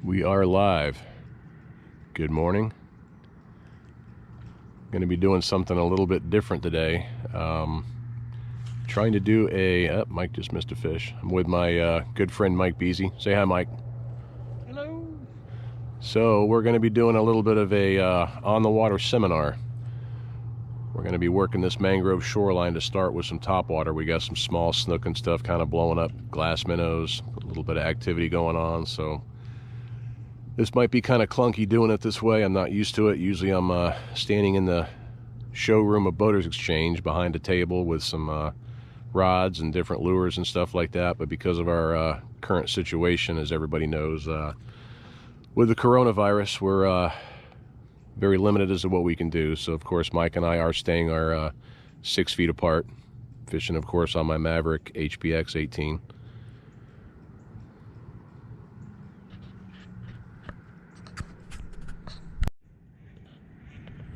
We are live. Good morning. Going to be doing something a little bit different today. Trying to do a... Mike just missed a fish. I'm with my good friend Mike Beasy. Say hi, Mike. Hello. So we're going to be doing a little bit of a on-the-water seminar. We're going to be working this mangrove shoreline to start with some topwater. We got some small snook and stuff kind of blowing up, glass minnows, a little bit of activity going on. So this might be kind of clunky doing it this way. I'm not used to it. Usually I'm standing in the showroom of Boaters Exchange behind a table with some rods and different lures and stuff like that. But because of our current situation, as everybody knows, with the coronavirus, we're very limited as to what we can do. So of course Mike and I are staying our 6 feet apart, fishing of course on my Maverick HPX 18.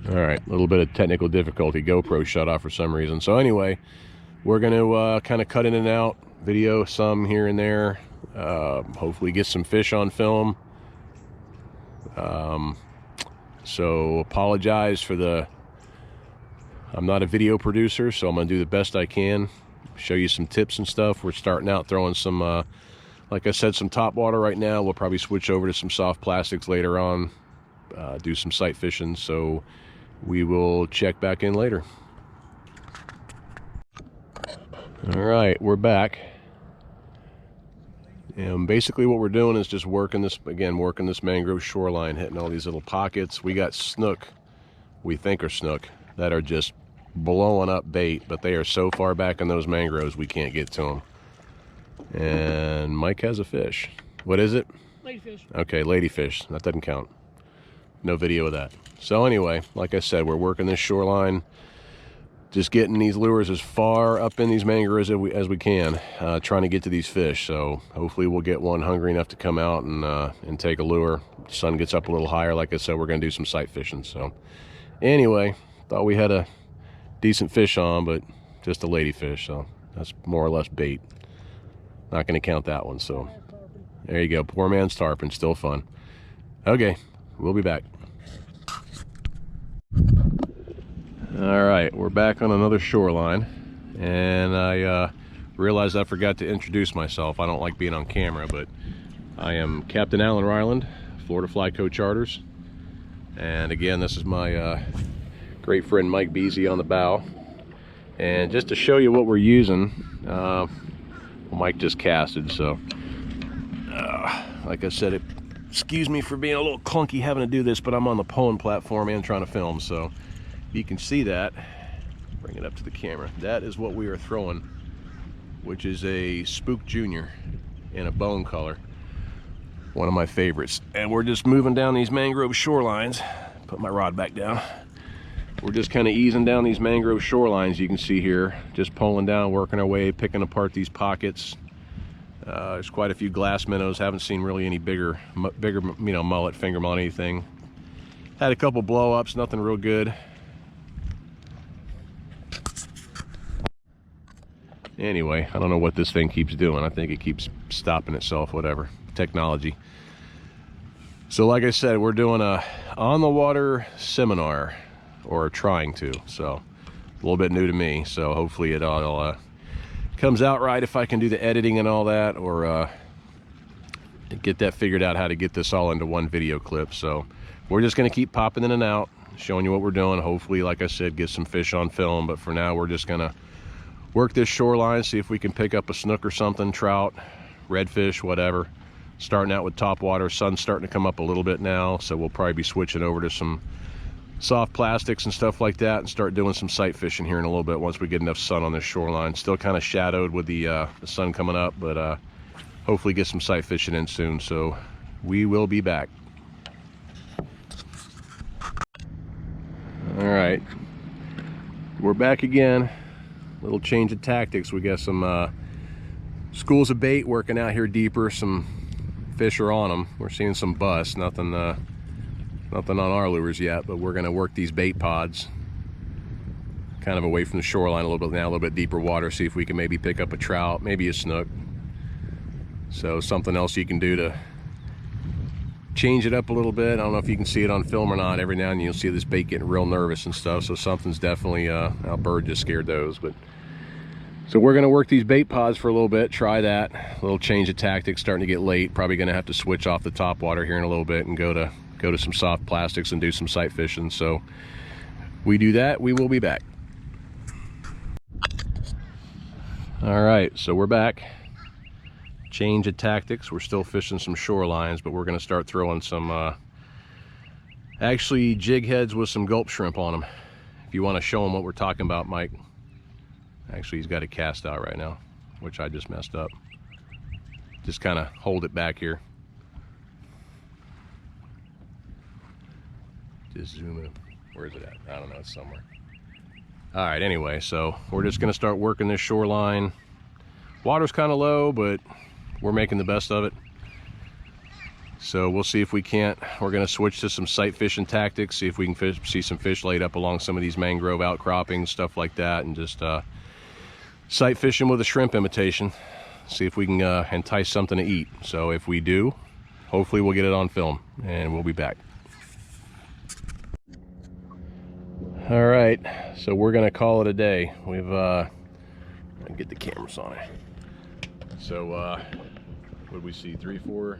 All right, a little bit of technical difficulty. GoPro shut off for some reason. So anyway, we're going to kind of cut in and out, video some here and there, hopefully get some fish on film. So apologize for I'm not a video producer, so I'm going to do the best I can, show you some tips and stuff. We're starting out throwing some, like I said, some top water right now. We'll probably switch over to some soft plastics later on, do some sight fishing. So we will check back in later. All right, we're back. And basically what we're doing is just working this mangrove shoreline, hitting all these little pockets. We got snook, we think are snook, that are just blowing up bait, but they are so far back in those mangroves we can't get to them. And Mike has a fish. What is it? Ladyfish. Okay, ladyfish. That doesn't count. No video of that. So anyway, like I said, we're working this shoreline, just getting these lures as far up in these mangroves as we can, trying to get to these fish. So hopefully we'll get one hungry enough to come out and take a lure. Sun gets up a little higher. Like I said, we're going to do some sight fishing. So anyway, thought we had a decent fish on, but just a ladyfish. So that's more or less bait. Not going to count that one. So there you go. Poor man's tarpon. Still fun. Okay, we'll be back. All right, we're back on another shoreline, and I realized I forgot to introduce myself. I don't like being on camera, but I am Captain Alan Ryland, Florida Flyco Charters, and again, this is my great friend Mike Beasy on the bow. And just to show you what we're using, well, Mike just casted, so like I said, excuse me for being a little clunky having to do this, but I'm on the pulling platform and trying to film, so you can see that. Bring it up to the camera. That is what we are throwing, which is a Spook Junior in a bone color, one of my favorites. And we're just moving down these mangrove shorelines. Put my rod back down. We're just kind of easing down these mangrove shorelines, you can see here, just pulling down, working our way, picking apart these pockets. There's quite a few glass minnows. Haven't seen really any bigger mullet, finger mullet, anything. Had a couple blow-ups, nothing real good. Anyway, I don't know what this thing keeps doing. I think it keeps stopping itself, whatever. Technology. So like I said, we're doing a on-the-water seminar, or trying to. So a little bit new to me, so hopefully it all comes out right if I can do the editing and all that, or get that figured out, how to get this all into one video clip. So we're just going to keep popping in and out, showing you what we're doing. Hopefully, like I said, get some fish on film, but for now we're just going to work this shoreline, see if we can pick up a snook or something, trout, redfish, whatever. Starting out with top water. Sun's starting to come up a little bit now, so we'll probably be switching over to some soft plastics and stuff like that and start doing some sight fishing here in a little bit once we get enough sun on this shoreline. Still kind of shadowed with the sun coming up, but hopefully get some sight fishing in soon. So we will be back. All right, we're back again. Little change of tactics. We got some schools of bait working out here deeper. Some fish are on them. We're seeing some busts. Nothing on our lures yet, but we're going to work these bait pods kind of away from the shoreline a little bit now, a little bit deeper water, see if we can maybe pick up a trout, maybe a snook. So something else you can do to change it up a little bit. I don't know if you can see it on film or not. Every now and then you'll see this bait getting real nervous and stuff, so something's definitely our bird just scared those. But so we're going to work these bait pods for a little bit, try that. A little change of tactics, starting to get late. Probably going to have to switch off the top water here in a little bit and go to some soft plastics and do some sight fishing. So we do that, we will be back. All right, so we're back. Change of tactics. We're still fishing some shorelines, but we're going to start throwing some actually jig heads with some gulp shrimp on them. If you want to show them what we're talking about, Mike. Actually, he's got a cast out right now, which I just messed up. Just kind of hold it back here. Just zoom in. Where is it at? I don't know, it's somewhere. All right, anyway, so we're just going to start working this shoreline. Water's kind of low, but we're making the best of it. So we'll see if we can't. We're going to switch to some sight fishing tactics, see if we can see some fish laid up along some of these mangrove outcroppings, stuff like that, and just sight fishing with a shrimp imitation. See if we can entice something to eat. So if we do, hopefully we'll get it on film, and we'll be back. All right, so we're going to call it a day. We've get the cameras on it. So what did we see? 3, 4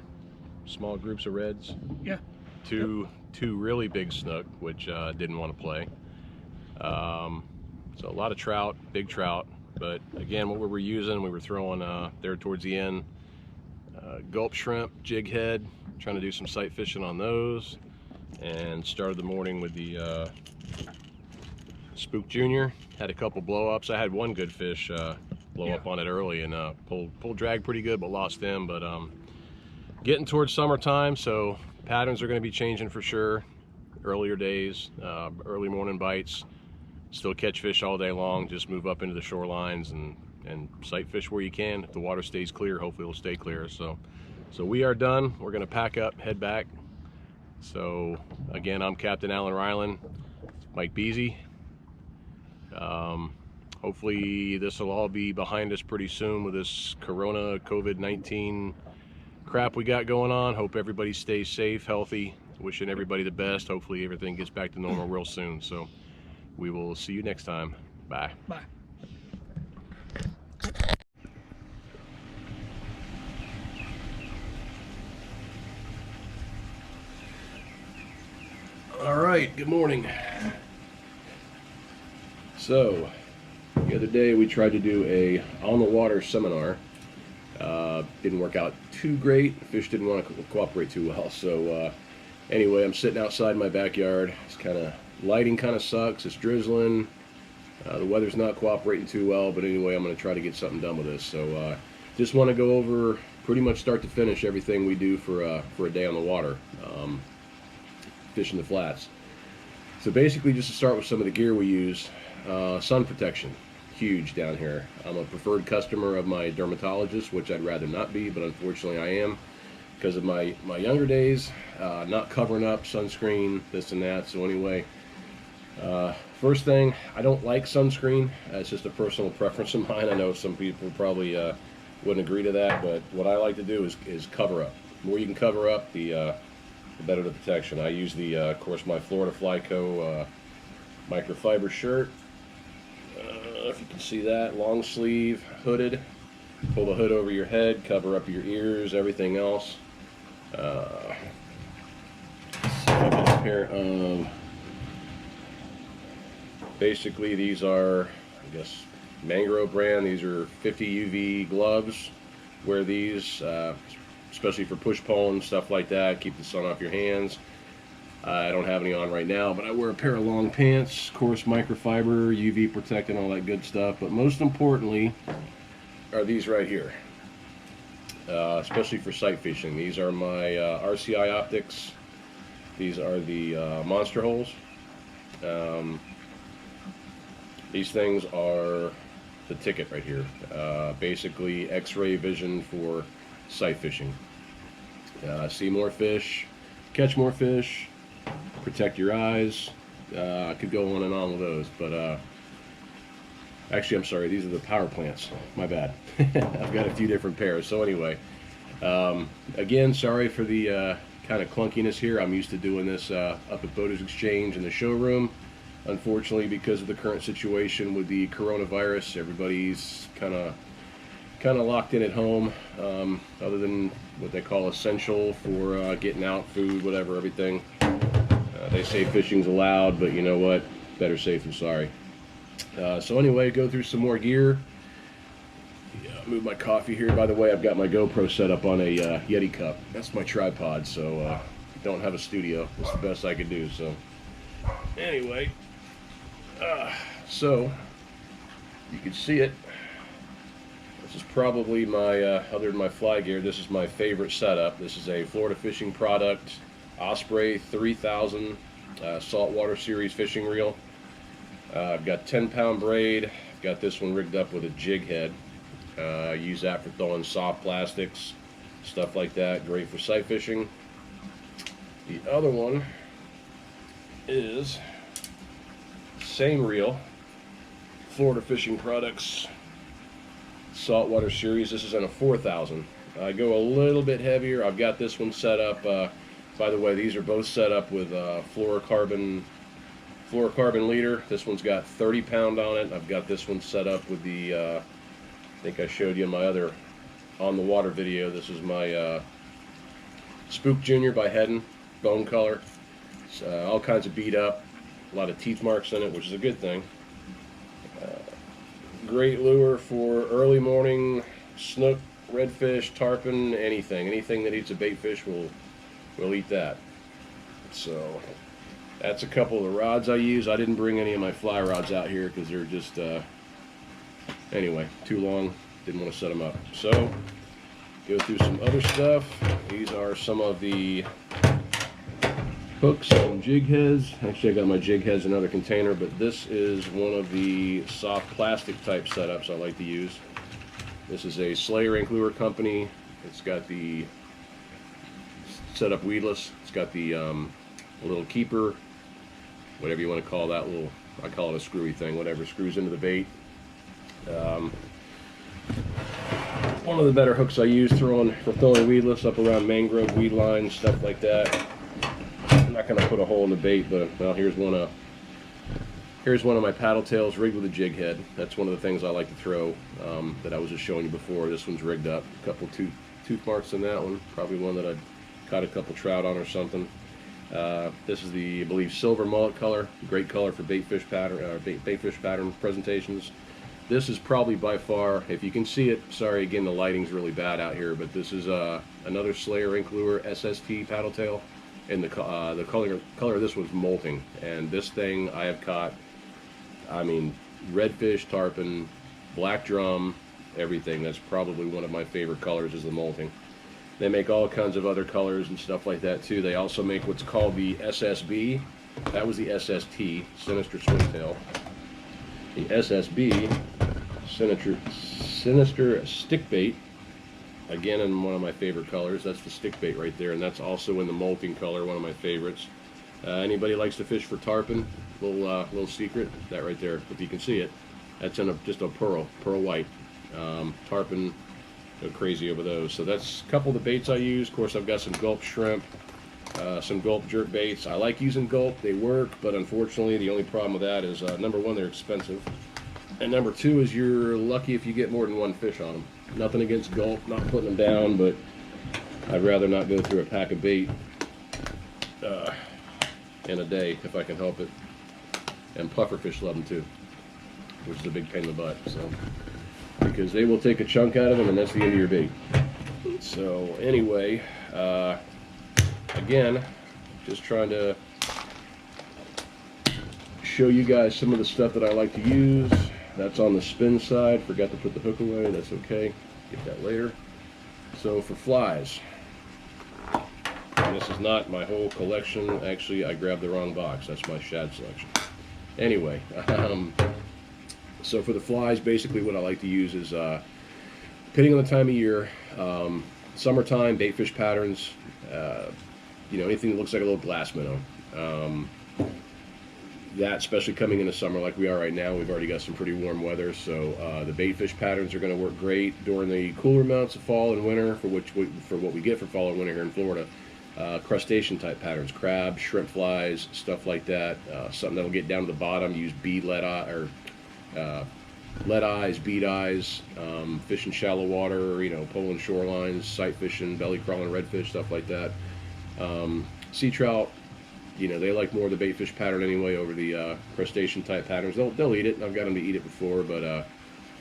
small groups of reds. Yeah. Two really big snook, which didn't want to play. So a lot of trout, big trout. But again, what we were using, we were throwing there towards the end, gulp shrimp, jig head, trying to do some sight fishing on those, and started the morning with the Spook Junior. Had a couple blow ups. I had one good fish blow up on it early and pulled drag pretty good, but lost them. But getting towards summertime, so patterns are going to be changing for sure. Earlier days, early morning bites, still catch fish all day long. Just move up into the shorelines and sight fish where you can. If the water stays clear, hopefully it'll stay clear. So we are done. We're going to pack up, head back. So again, I'm Captain Alan Ryland, Mike Beasy. Hopefully this will all be behind us pretty soon with this Corona COVID-19 crap we got going on. Hope everybody stays safe, healthy. Wishing everybody the best. Hopefully everything gets back to normal real soon. So we will see you next time. Bye. Bye. All right, good morning. So the other day we tried to do a on the water seminar. Didn't work out too great. Fish didn't want to cooperate too well. So anyway, I'm sitting outside my backyard. It's lighting kind of sucks. It's drizzling. The weather's not cooperating too well, but anyway, I'm going to try to get something done with this. So just want to go over pretty much start to finish everything we do for a day on the water, fishing the flats. So basically, just to start with some of the gear we use, sun protection, huge down here. I'm a preferred customer of my dermatologist, which I'd rather not be, but unfortunately I am because of my younger days, not covering up, sunscreen, this and that. So anyway, first thing, I don't like sunscreen. It's just a personal preference of mine. I know some people probably wouldn't agree to that, but what I like to do is cover up. The more you can cover up, the better the protection. I use of course, my Florida Fly Co. Microfiber shirt. If you can see that, long sleeve, hooded. Pull the hood over your head, cover up your ears, everything else. A pair of, basically these are, I guess, Mangrove brand. These are 50 UV gloves. Wear these, especially for push pulling, stuff like that. Keep the sun off your hands. I don't have any on right now, but I wear a pair of long pants, of course, microfiber, UV protecting, all that good stuff. But most importantly are these right here, especially for sight fishing. These are my RCI Optics. These are the Monster Holes. These things are the ticket right here. Basically X-ray vision for sight fishing. See more fish, catch more fish, protect your eyes. I could go on and on with those, but actually, I'm sorry, these are the power plants. My bad. I've got a few different pairs. So anyway, again, sorry for the kind of clunkiness here. I'm used to doing this up at Boaters Exchange in the showroom. Unfortunately, because of the current situation with the coronavirus, everybody's kind of locked in at home, other than what they call essential for getting out, food, whatever, everything. They say fishing's allowed, but you know what? Better safe than sorry. So anyway, go through some more gear. Move my coffee here. By the way, I've got my GoPro set up on a Yeti cup. That's my tripod, so don't have a studio. It's the best I could do. So anyway, so you can see it. This is probably my, other than my fly gear, this is my favorite setup. This is a Florida Fishing product, Osprey 3000 saltwater series fishing reel. I've got 10-pound braid. I've got this one rigged up with a jig head. I use that for throwing soft plastics, stuff like that. Great for sight fishing. The other one is same reel, Florida Fishing Products saltwater series. This is in a 4000. I go a little bit heavier. I've got this one set up. By the way, these are both set up with fluorocarbon leader. This one's got 30-pound on it. I've got this one set up with the I think I showed you in my other on the water video. This is my Spook Junior by Heddon, bone color. It's, all kinds of beat up, a lot of teeth marks in it, which is a good thing. Great lure for early morning snook, redfish, tarpon, anything that eats a bait fish will eat that. So that's a couple of the rods I use. I didn't bring any of my fly rods out here because they're just anyway, too long. Didn't want to set them up. So go through some other stuff. These are some of the hooks and jig heads. Actually, I got my jig heads in another container, but this is one of the soft plastic type setups I like to use. This is a Slayer Ink Lure Company. It's got the setup weedless. It's got the little keeper, whatever you want to call that little, I call it a screwy thing, whatever screws into the bait. One of the better hooks I use for throwing weedless up around mangrove weed lines, stuff like that. I'm not going to put a hole in the bait, but well, here's one of my paddle tails rigged with a jig head. That's one of the things I like to throw that I was just showing you before. This one's rigged up. A couple tooth marks in that one. Probably one that I'd caught a couple trout on or something. This is the, I believe, silver mullet color. Great color for bait fish pattern presentations. This is probably by far, if you can see it, sorry again, the lighting's really bad out here, but this is another Slayer Ink Lure SST paddle tail, and the color of this one's molting. And this thing I have caught, I mean, redfish, tarpon, black drum, everything. That's probably one of my favorite colors is the molting. They make all kinds of other colors and stuff like that too. They also make what's called the SSB. That was the SST, Sinister Swingtail. The SSB, Sinister Stickbait, again in one of my favorite colors. That's the stickbait right there, and that's also in the molting color, one of my favorites. Anybody likes to fish for tarpon, little secret, that right there, if you can see it, that's in just a pearl white. Tarpon, go crazy over those. So that's a couple of the baits I use. Of course, I've got some gulp shrimp, some gulp jerk baits. I like using gulp, they work, but unfortunately the only problem with that is number one, they're expensive, and number two is you're lucky if you get more than one fish on them. Nothing against gulp, not putting them down, but I'd rather not go through a pack of bait in a day if I can help it. And pufferfish love them too, which is a big pain in the butt, so because they will take a chunk out of them and that's the end of your bait. So anyway, again, just trying to show you guys some of the stuff that I like to use. That's on the spin side. Forgot to put the hook away. That's okay. Get that later. So for flies, and this is not my whole collection. Actually, I grabbed the wrong box. That's my shad selection. Anyway, so for the flies, basically what I like to use is, depending on the time of year, summertime, bait fish patterns, you know, anything that looks like a little glass minnow. That, especially coming into summer like we are right now, we've already got some pretty warm weather, so the bait fish patterns are going to work great during the cooler months of fall and winter, for what we get for fall and winter here in Florida. crustacean type patterns, crab, shrimp flies, stuff like that. Something that'll get down to the bottom, use bead lead eye, or lead eyes, bead eyes, fish in shallow water, Poland shorelines, sight fishing, belly crawling redfish, stuff like that. Sea trout, they like more of the bait fish pattern anyway over the crustacean type patterns. They'll eat it. I've got them to eat it before, but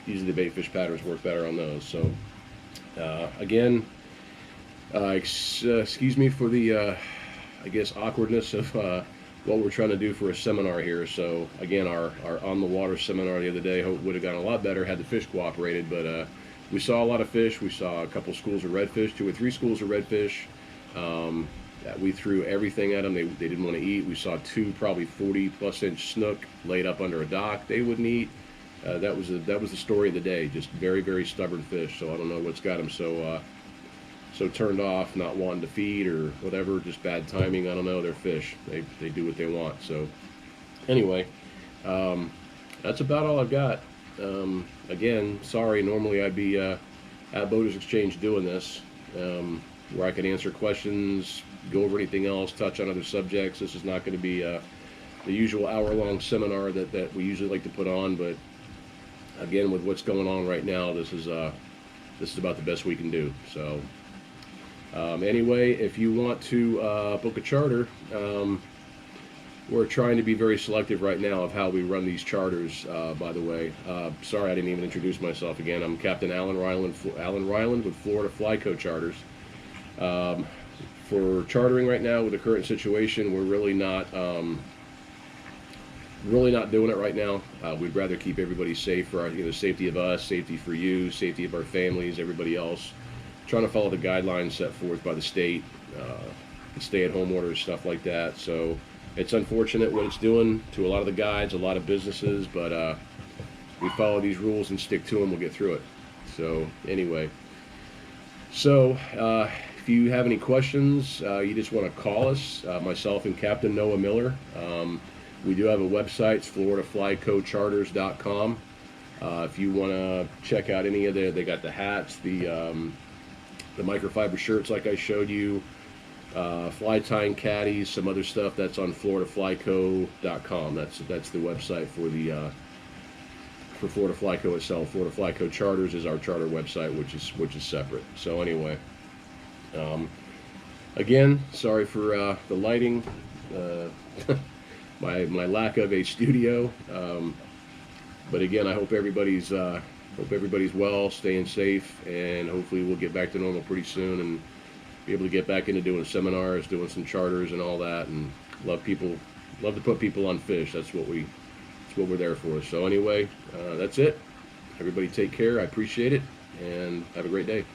usually the bait fish patterns work better on those. So again, excuse me for the I guess awkwardness of what we're trying to do for a seminar here. So again, our on the water seminar the other day would have gone a lot better had the fish cooperated, but we saw a lot of fish. We saw a couple schools of redfish, 2 or 3 schools of redfish. We threw everything at them they didn't want to eat. We saw 2 probably 40+ inch snook laid up under a dock they wouldn't eat. That was the story of the day. Just very, very stubborn fish. So I don't know what's got them so turned off, not wanting to feed or whatever, just bad timing. I don't know. They're fish. They do what they want. So anyway, that's about all I've got. Again, sorry. Normally I'd be at Boaters Exchange doing this, where I could answer questions, go over anything else, touch on other subjects. This is not going to be the usual hour-long seminar that we usually like to put on, but again, with what's going on right now, this is about the best we can do. So anyway, if you want to book a charter, we're trying to be very selective right now of how we run these charters, by the way. Sorry I didn't even introduce myself again. I'm Captain Alan Ryland with Florida Flyco Charters. For chartering right now with the current situation, we're really not doing it right now. We'd rather keep everybody safe for our, safety of us, safety for you, safety of our families, everybody else. Trying to follow the guidelines set forth by the state, the stay-at-home orders, stuff like that. So it's unfortunate what it's doing to a lot of the guides, a lot of businesses, but we follow these rules and stick to them. We'll get through it. So anyway, if you have any questions, you just want to call us, myself and Captain Noah Miller. We do have a website, it's floridaflycocharters.com. If you want to check out any of they got the hats, the microfiber shirts like I showed you, fly tying caddies, some other stuff, that's on floridaflyco.com. That's the website for Florida Flyco itself. Florida Flyco Charters is our charter website, which is separate. So anyway, again, sorry for the lighting, my lack of a studio, but again, I hope everybody's well, staying safe, and hopefully we'll get back to normal pretty soon and be able to get back into doing seminars, doing some charters and all that, and love to put people on fish. That's what we're there for. So anyway, that's it. Everybody take care. I appreciate it, and have a great day.